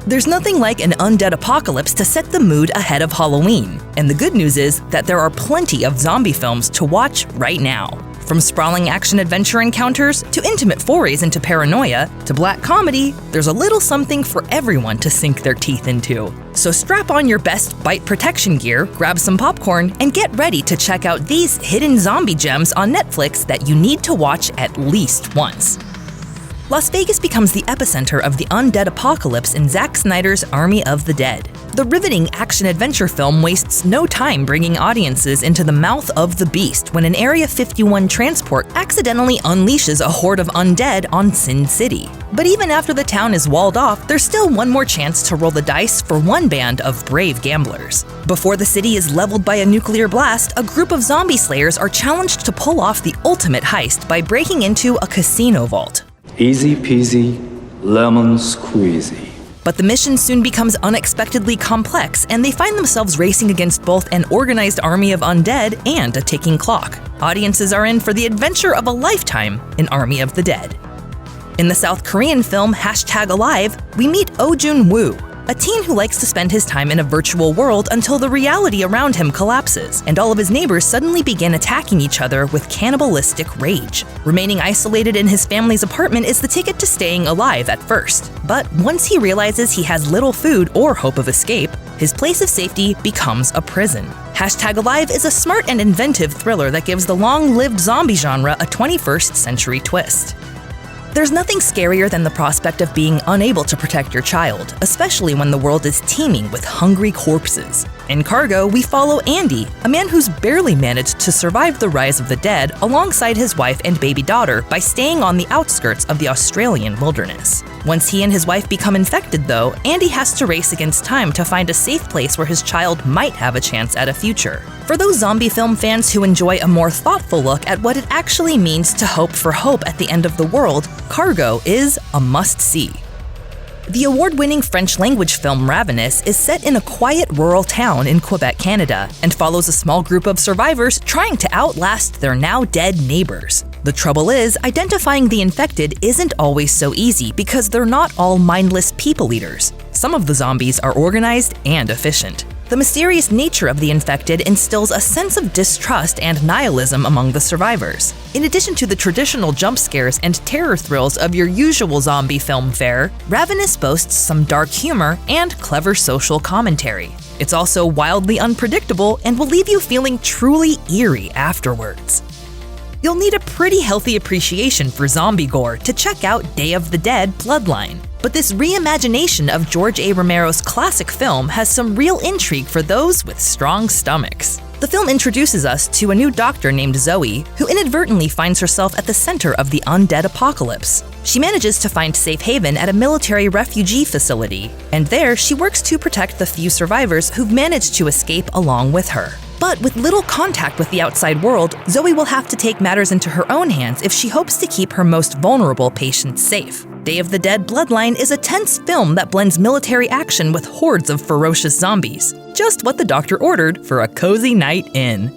There's nothing like an undead apocalypse to set the mood ahead of Halloween, and the good news is that there are plenty of zombie films to watch right now. From sprawling action-adventure encounters to intimate forays into paranoia to black comedy, there's a little something for everyone to sink their teeth into. So strap on your best bite protection gear, grab some popcorn, and get ready to check out these hidden zombie gems on Netflix that you need to watch at least once. Las Vegas becomes the epicenter of the undead apocalypse in Zack Snyder's Army of the Dead. The riveting action-adventure film wastes no time bringing audiences into the mouth of the beast when an Area 51 transport accidentally unleashes a horde of undead on Sin City. But even after the town is walled off, there's still one more chance to roll the dice for one band of brave gamblers. Before the city is leveled by a nuclear blast, a group of zombie slayers are challenged to pull off the ultimate heist by breaking into a casino vault. Easy peasy, lemon squeezy. But the mission soon becomes unexpectedly complex, and they find themselves racing against both an organized army of undead and a ticking clock. Audiences are in for the adventure of a lifetime in Army of the Dead. In the South Korean film #Alive, we meet Oh Jun-woo, a teen who likes to spend his time in a virtual world until the reality around him collapses, and all of his neighbors suddenly begin attacking each other with cannibalistic rage. Remaining isolated in his family's apartment is the ticket to staying alive at first. But once he realizes he has little food or hope of escape, his place of safety becomes a prison. #Alive is a smart and inventive thriller that gives the long-lived zombie genre a 21st century twist. There's nothing scarier than the prospect of being unable to protect your child, especially when the world is teeming with hungry corpses. In Cargo, we follow Andy, a man who's barely managed to survive the rise of the dead alongside his wife and baby daughter by staying on the outskirts of the Australian wilderness. Once he and his wife become infected, though, Andy has to race against time to find a safe place where his child might have a chance at a future. For those zombie film fans who enjoy a more thoughtful look at what it actually means to hope for hope at the end of the world, Cargo is a must-see. The award-winning French-language film Ravenous is set in a quiet rural town in Quebec, Canada, and follows a small group of survivors trying to outlast their now-dead neighbors. The trouble is, identifying the infected isn't always so easy because they're not all mindless people eaters. Some of the zombies are organized and efficient. The mysterious nature of the infected instills a sense of distrust and nihilism among the survivors. In addition to the traditional jump scares and terror thrills of your usual zombie film fare, Ravenous boasts some dark humor and clever social commentary. It's also wildly unpredictable and will leave you feeling truly eerie afterwards. You'll need a pretty healthy appreciation for zombie gore to check out Day of the Dead: Bloodline. But this reimagination of George A. Romero's classic film has some real intrigue for those with strong stomachs. The film introduces us to a new doctor named Zoe, who inadvertently finds herself at the center of the undead apocalypse. She manages to find safe haven at a military refugee facility, and there she works to protect the few survivors who've managed to escape along with her. But with little contact with the outside world, Zoe will have to take matters into her own hands if she hopes to keep her most vulnerable patients safe. Day of the Dead: Bloodline is a tense film that blends military action with hordes of ferocious zombies. Just what the doctor ordered for a cozy night in.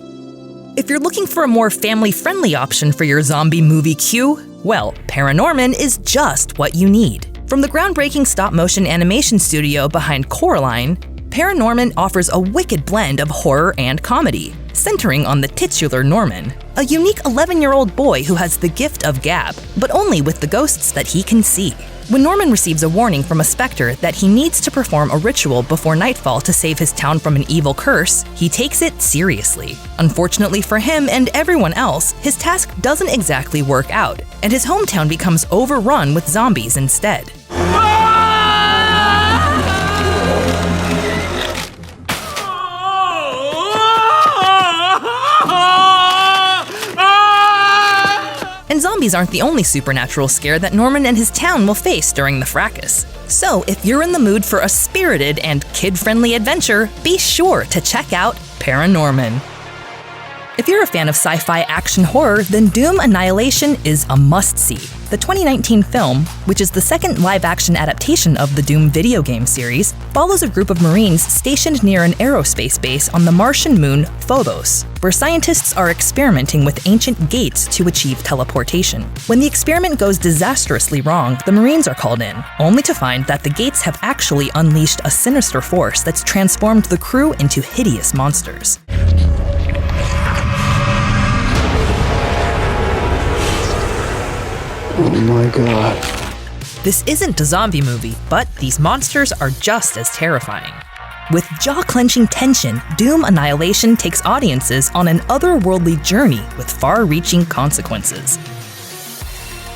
If you're looking for a more family-friendly option for your zombie movie queue, well, Paranorman is just what you need. From the groundbreaking stop-motion animation studio behind Coraline, Paranorman offers a wicked blend of horror and comedy, centering on the titular Norman, a unique 11-year-old boy who has the gift of gab, but only with the ghosts that he can see. When Norman receives a warning from a specter that he needs to perform a ritual before nightfall to save his town from an evil curse, he takes it seriously. Unfortunately for him and everyone else, his task doesn't exactly work out, and his hometown becomes overrun with zombies instead. And zombies aren't the only supernatural scare that Norman and his town will face during the fracas. So if you're in the mood for a spirited and kid-friendly adventure, be sure to check out Paranorman. If you're a fan of sci-fi action horror, then Doom Annihilation is a must-see. The 2019 film, which is the second live-action adaptation of the Doom video game series, follows a group of Marines stationed near an aerospace base on the Martian moon Phobos, where scientists are experimenting with ancient gates to achieve teleportation. When the experiment goes disastrously wrong, the Marines are called in, only to find that the gates have actually unleashed a sinister force that's transformed the crew into hideous monsters. Oh my god. This isn't a zombie movie, but these monsters are just as terrifying. With jaw-clenching tension, Doom Annihilation takes audiences on an otherworldly journey with far-reaching consequences.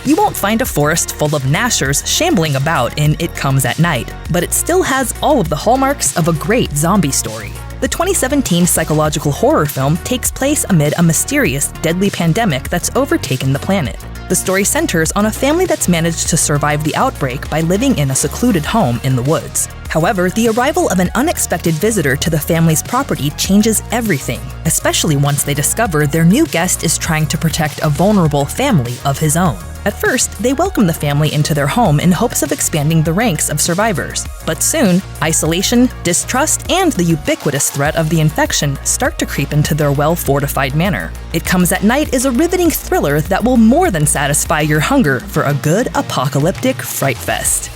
You won't find a forest full of Nashers shambling about in It Comes at Night, but it still has all of the hallmarks of a great zombie story. The 2017 psychological horror film takes place amid a mysterious, deadly pandemic that's overtaken the planet. The story centers on a family that's managed to survive the outbreak by living in a secluded home in the woods. However, the arrival of an unexpected visitor to the family's property changes everything, especially once they discover their new guest is trying to protect a vulnerable family of his own. At first, they welcome the family into their home in hopes of expanding the ranks of survivors. But soon, isolation, distrust, and the ubiquitous threat of the infection start to creep into their well-fortified manor. It Comes at Night is a riveting thriller that will more than satisfy your hunger for a good apocalyptic fright fest.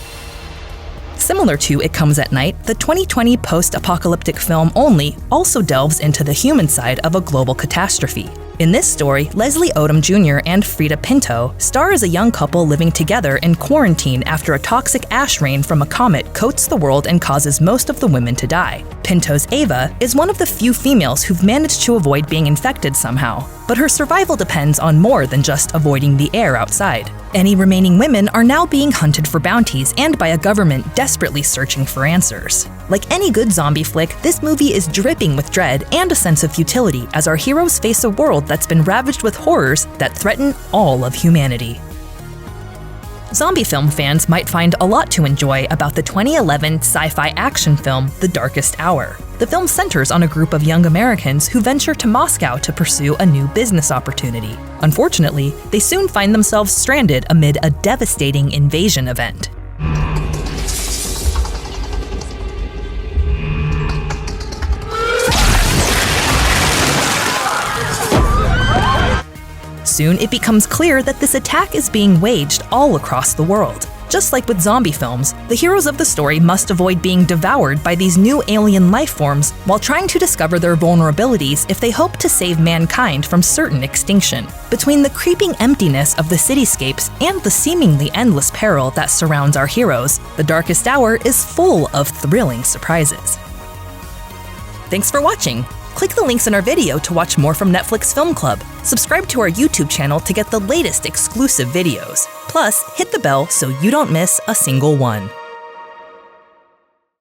Similar to It Comes at Night, the 2020 post-apocalyptic film Only also delves into the human side of a global catastrophe. In this story, Leslie Odom Jr. and Frida Pinto star as a young couple living together in quarantine after a toxic ash rain from a comet coats the world and causes most of the women to die. Pinto's Ava is one of the few females who've managed to avoid being infected somehow, but her survival depends on more than just avoiding the air outside. Any remaining women are now being hunted for bounties and by a government desperately searching for answers. Like any good zombie flick, this movie is dripping with dread and a sense of futility as our heroes face a world that's been ravaged with horrors that threaten all of humanity. Zombie film fans might find a lot to enjoy about the 2011 sci-fi action film The Darkest Hour. The film centers on a group of young Americans who venture to Moscow to pursue a new business opportunity. Unfortunately, they soon find themselves stranded amid a devastating invasion event. Soon, it becomes clear that this attack is being waged all across the world. Just like with zombie films, the heroes of the story must avoid being devoured by these new alien life forms while trying to discover their vulnerabilities if they hope to save mankind from certain extinction. Between the creeping emptiness of the cityscapes and the seemingly endless peril that surrounds our heroes, The Darkest Hour is full of thrilling surprises. Thanks for watching! Click the links in our video to watch more from Netflix Film Club. Subscribe to our YouTube channel to get the latest exclusive videos. Plus, hit the bell so you don't miss a single one.